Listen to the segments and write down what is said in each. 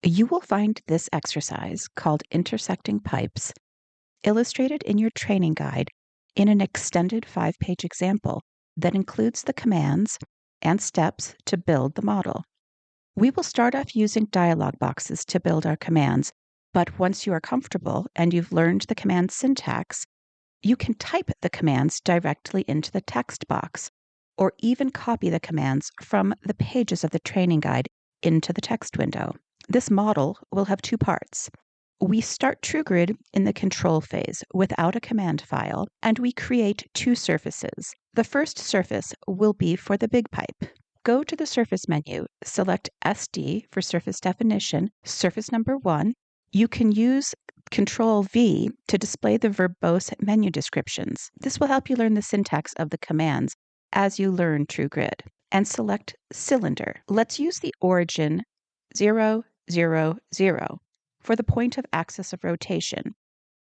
You will find this exercise, called Intersecting Pipes, illustrated in your training guide in an extended 5-page example that includes the commands and steps to build the model. We will start off using dialog boxes to build our commands, but once you are comfortable and you've learned the command syntax, you can type the commands directly into the text box, or even copy the commands from the pages of the training guide into the text window. This model will have 2 parts. We start TrueGrid in the control phase without a command file, and we create 2 surfaces. The first surface will be for the big pipe. Go to the surface menu, select SD for surface definition, surface number 1. You can use Control V to display the verbose menu descriptions. This will help you learn the syntax of the commands as you learn TrueGrid. And select cylinder. Let's use the origin 0, 0, 0 for the point of axis of rotation.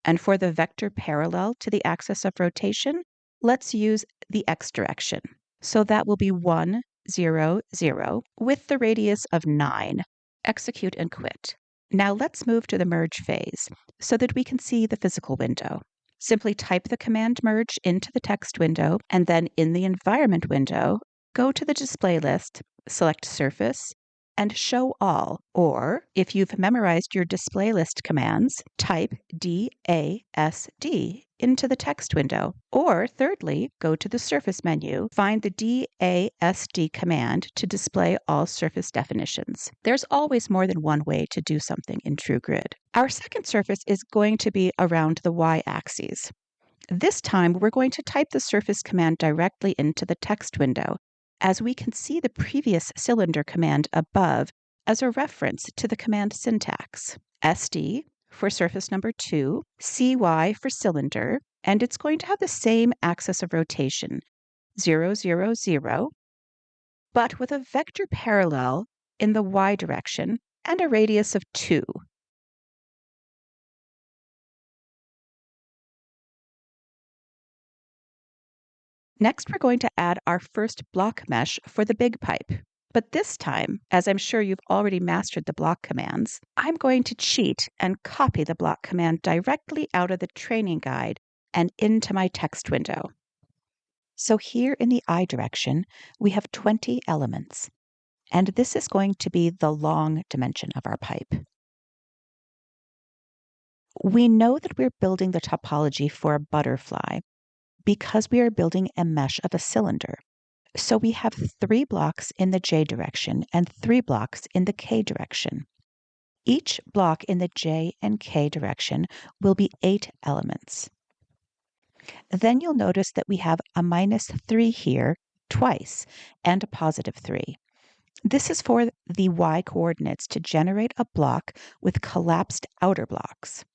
And for the vector parallel to the axis of rotation, let's use the x direction. So that will be 1, 0, 0 with the radius of 9. Execute and quit. Now let's move to the merge phase so that we can see the physical window. Simply type the command merge into the text window, and then in the environment window, go to the display list, select surface, and show all, or if you've memorized your display list commands, type DASD into the text window. Or thirdly, go to the surface menu, find the DASD command to display all surface definitions. There's always more than one way to do something in TrueGrid. Our second surface is going to be around the y-axis. This time, we're going to type the surface command directly into the text window, as we can see the previous cylinder command above as a reference to the command syntax. SD for surface number 2, CY for cylinder, and it's going to have the same axis of rotation, 0, 0, 0, but with a vector parallel in the Y direction and a radius of 2. Next, we're going to add our first block mesh for the big pipe. But this time, as I'm sure you've already mastered the block commands, I'm going to cheat and copy the block command directly out of the training guide and into my text window. So here in the I direction, we have 20 elements, and this is going to be the long dimension of our pipe. We know that we're building the topology for a butterfly because we are building a mesh of a cylinder. So we have 3 blocks in the J direction and 3 blocks in the K direction. Each block in the J and K direction will be 8 elements. Then you'll notice that we have a -3 here twice and a +3. This is for the Y coordinates to generate a block with collapsed outer blocks.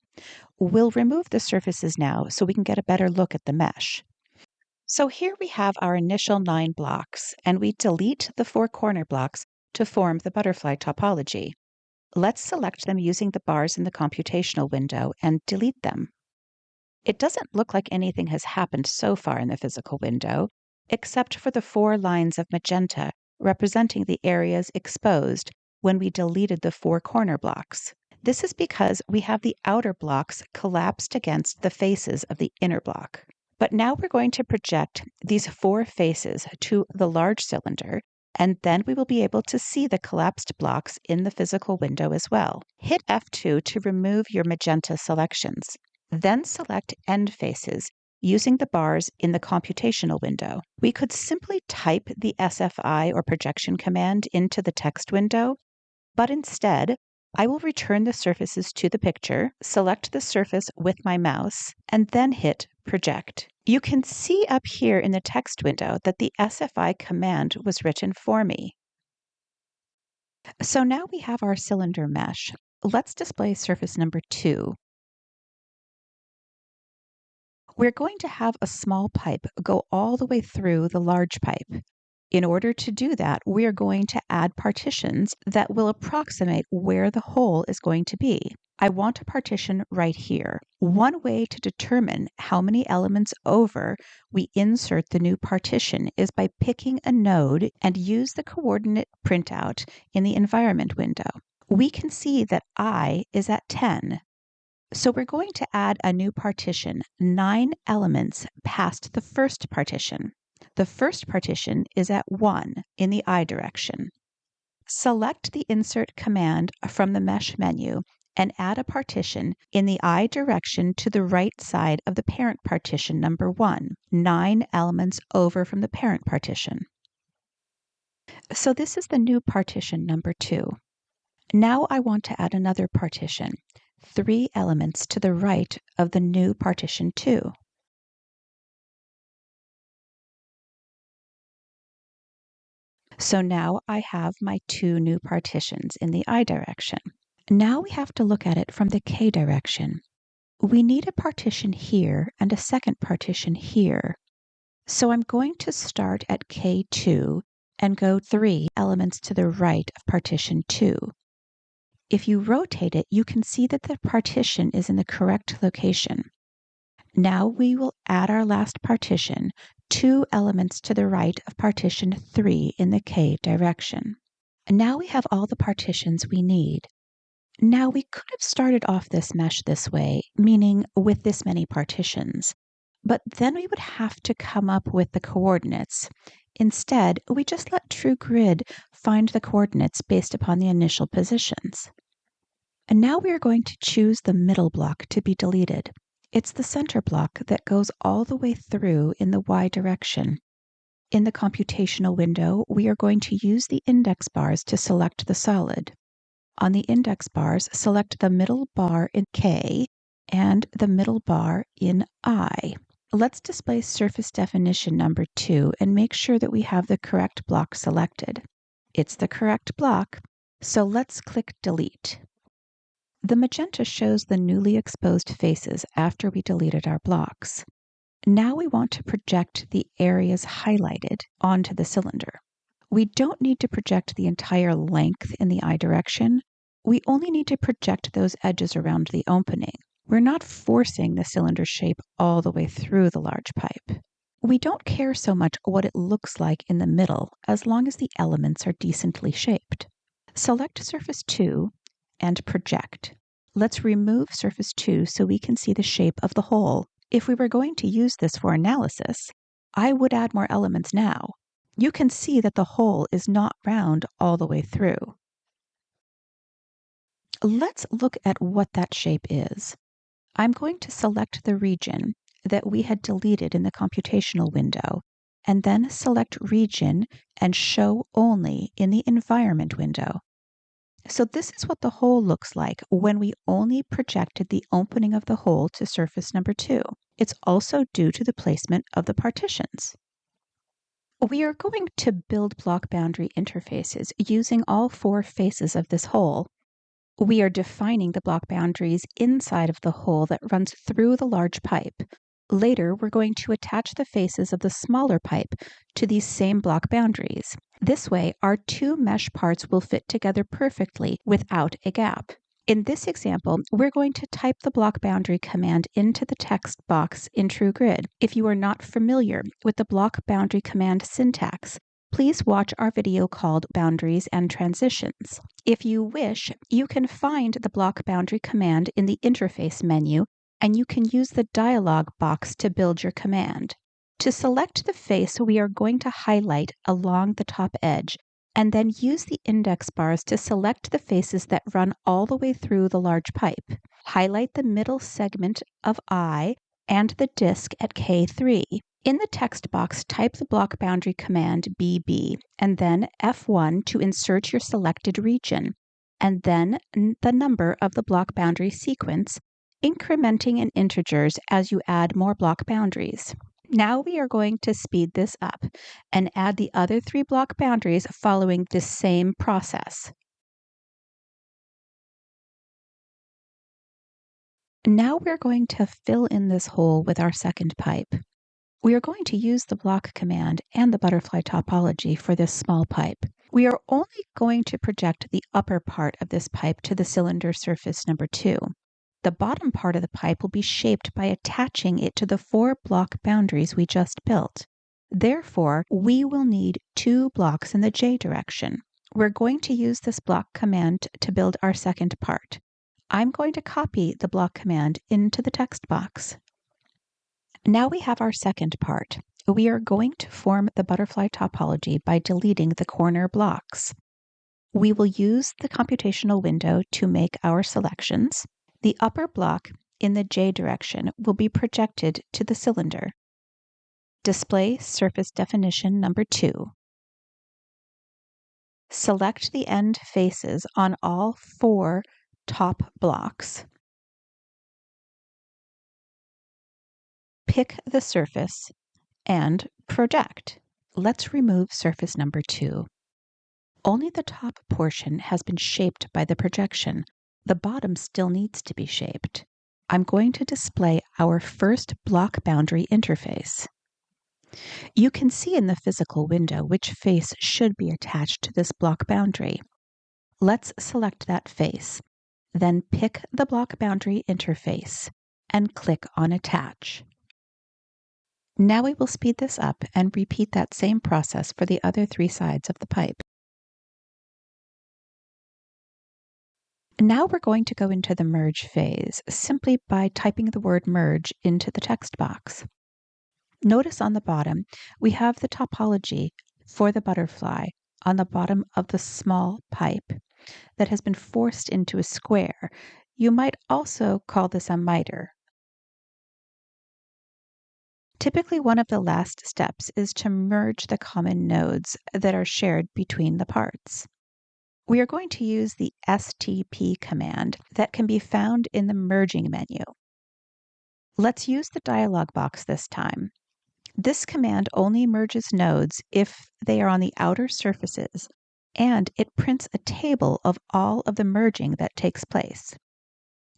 We'll remove the surfaces now so we can get a better look at the mesh. So here we have our initial 9 blocks, and we delete the 4 corner blocks to form the butterfly topology. Let's select them using the bars in the computational window and delete them. It doesn't look like anything has happened so far in the physical window, except for the 4 lines of magenta representing the areas exposed when we deleted the 4 corner blocks. This is because we have the outer blocks collapsed against the faces of the inner block. But now we're going to project these 4 faces to the large cylinder, and then we will be able to see the collapsed blocks in the physical window as well. Hit F2 to remove your magenta selections. Then select End Faces using the bars in the computational window. We could simply type the SFI or projection command into the text window, but instead, I will return the surfaces to the picture, select the surface with my mouse, and then hit Project. You can see up here in the text window that the SFI command was written for me. So now we have our cylinder mesh. Let's display surface number 2. We're going to have a small pipe go all the way through the large pipe. In order to do that, we are going to add partitions that will approximate where the hole is going to be. I want a partition right here. One way to determine how many elements over we insert the new partition is by picking a node and use the coordinate printout in the environment window. we can see that I is at 10. So we're going to add a new partition, 9 elements past the first partition. The first partition is at 1 in the I direction. Select the Insert command from the Mesh menu and add a partition in the I direction to the right side of the parent partition number 1, 9 elements over from the parent partition. So this is the new partition number 2. Now I want to add another partition, 3 elements to the right of the new partition 2. So now I have my 2 new partitions in the I direction. Now we have to look at it from the K direction. We need a partition here and a second partition here. So I'm going to start at K2 and go 3 elements to the right of partition 2. If you rotate it, you can see that the partition is in the correct location. Now we will add our last partition, 2 elements to the right of partition 3 in the K direction. And now we have all the partitions we need. Now we could have started off this mesh this way, meaning with this many partitions, but then we would have to come up with the coordinates. Instead, we just let TrueGrid find the coordinates based upon the initial positions. And now we are going to choose the middle block to be deleted. It's the center block that goes all the way through in the Y direction. In the computational window, we are going to use the index bars to select the solid. On the index bars, select the middle bar in K and the middle bar in I. Let's display surface definition number 2 and make sure that we have the correct block selected. It's the correct block, so let's click Delete. The magenta shows the newly exposed faces after we deleted our blocks. Now we want to project the areas highlighted onto the cylinder. We don't need to project the entire length in the I direction. We only need to project those edges around the opening. We're not forcing the cylinder shape all the way through the large pipe. We don't care so much what it looks like in the middle as long as the elements are decently shaped. Select surface 2 and project. Let's remove surface 2 so we can see the shape of the hole. If we were going to use this for analysis, I would add more elements now. You can see that the hole is not round all the way through. Let's look at what that shape is. I'm going to select the region that we had deleted in the computational window, and then select Region and Show Only in the Environment window. So this is what the hole looks like when we only projected the opening of the hole to surface number 2. It's also due to the placement of the partitions. We are going to build block boundary interfaces using all 4 faces of this hole. We are defining the block boundaries inside of the hole that runs through the large pipe. Later, we're going to attach the faces of the smaller pipe to these same block boundaries. This way, our 2 mesh parts will fit together perfectly without a gap. In this example, we're going to type the block boundary command into the text box in TrueGrid. If you are not familiar with the block boundary command syntax, please watch our video called Boundaries and Transitions. If you wish, you can find the block boundary command in the interface menu, and you can use the dialog box to build your command. To select the face, we are going to highlight along the top edge, and then use the index bars to select the faces that run all the way through the large pipe. Highlight the middle segment of I and the disk at K3. In the text box, type the block boundary command BB, and then F1 to insert your selected region, and then the number of the block boundary sequence, incrementing in integers as you add more block boundaries. Now we are going to speed this up and add the other 3 block boundaries following the same process. Now we're going to fill in this hole with our second pipe. We are going to use the block command and the butterfly topology for this small pipe. We are only going to project the upper part of this pipe to the cylinder surface number 2. The bottom part of the pipe will be shaped by attaching it to the 4 block boundaries we just built. Therefore, we will need 2 blocks in the J direction. We're going to use this block command to build our second part. I'm going to copy the block command into the text box. Now we have our second part. We are going to form the butterfly topology by deleting the corner blocks. We will use the computational window to make our selections. The upper block in the J direction will be projected to the cylinder. Display surface definition number 2. Select the end faces on all 4 top blocks. Pick the surface and project. Let's remove surface number 2. Only the top portion has been shaped by the projection. The bottom still needs to be shaped. I'm going to display our first block boundary interface. You can see in the physical window which face should be attached to this block boundary. Let's select that face, then pick the block boundary interface and click on Attach. Now we will speed this up and repeat that same process for the other 3 sides of the pipe. Now we're going to go into the merge phase simply by typing the word merge into the text box. Notice on the bottom, we have the topology for the butterfly on the bottom of the small pipe that has been forced into a square. You might also call this a miter. Typically, one of the last steps is to merge the common nodes that are shared between the parts. We are going to use the STP command that can be found in the merging menu. Let's use the dialog box this time. This command only merges nodes if they are on the outer surfaces, and it prints a table of all of the merging that takes place.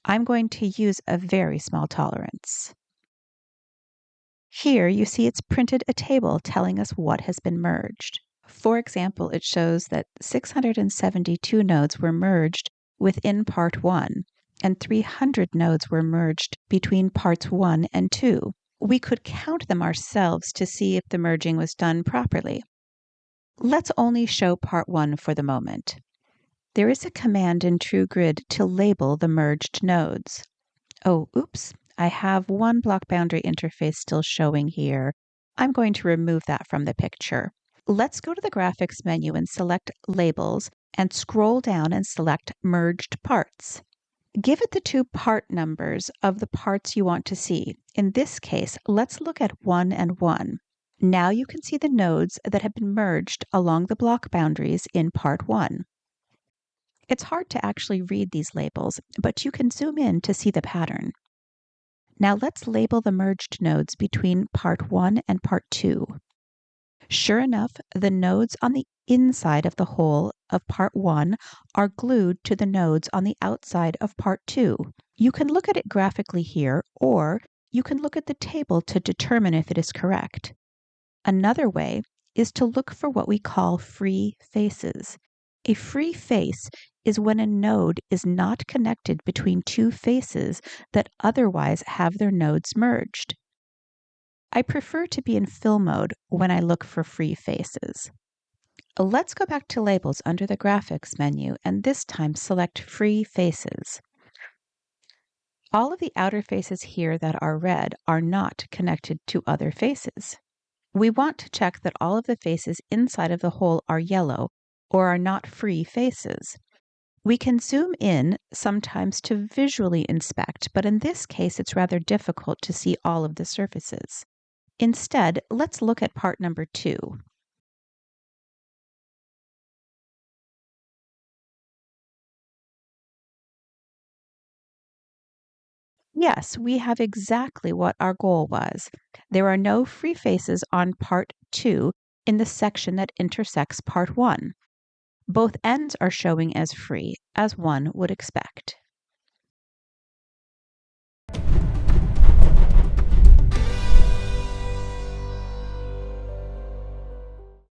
I'm going to use a very small tolerance. Here you see it's printed a table telling us what has been merged. For example, it shows that 672 nodes were merged within Part 1, and 300 nodes were merged between Parts 1 and 2. We could count them ourselves to see if the merging was done properly. Let's only show Part 1 for the moment. There is a command in TrueGrid to label the merged nodes. Oh, oops, I have one block boundary interface still showing here. I'm going to remove that from the picture. Let's go to the graphics menu and select Labels and scroll down and select Merged Parts. Give it the 2 part numbers of the parts you want to see. In this case, let's look at 1 and 1. Now you can see the nodes that have been merged along the block boundaries in Part 1. It's hard to actually read these labels, but you can zoom in to see the pattern. Now let's label the merged nodes between Part 1 and Part 2. Sure enough, the nodes on the inside of the hole of Part 1 are glued to the nodes on the outside of Part 2. You can look at it graphically here, or you can look at the table to determine if it is correct. Another way is to look for what we call free faces. A free face is when a node is not connected between 2 faces that otherwise have their nodes merged. I prefer to be in fill mode when I look for free faces. Let's go back to Labels under the Graphics menu and this time select Free Faces. All of the outer faces here that are red are not connected to other faces. We want to check that all of the faces inside of the hole are yellow or are not free faces. We can zoom in sometimes to visually inspect, but in this case it's rather difficult to see all of the surfaces. Instead, let's look at part number 2. Yes, we have exactly what our goal was. There are no free faces on part 2 in the section that intersects part 1. Both ends are showing as free, as one would expect.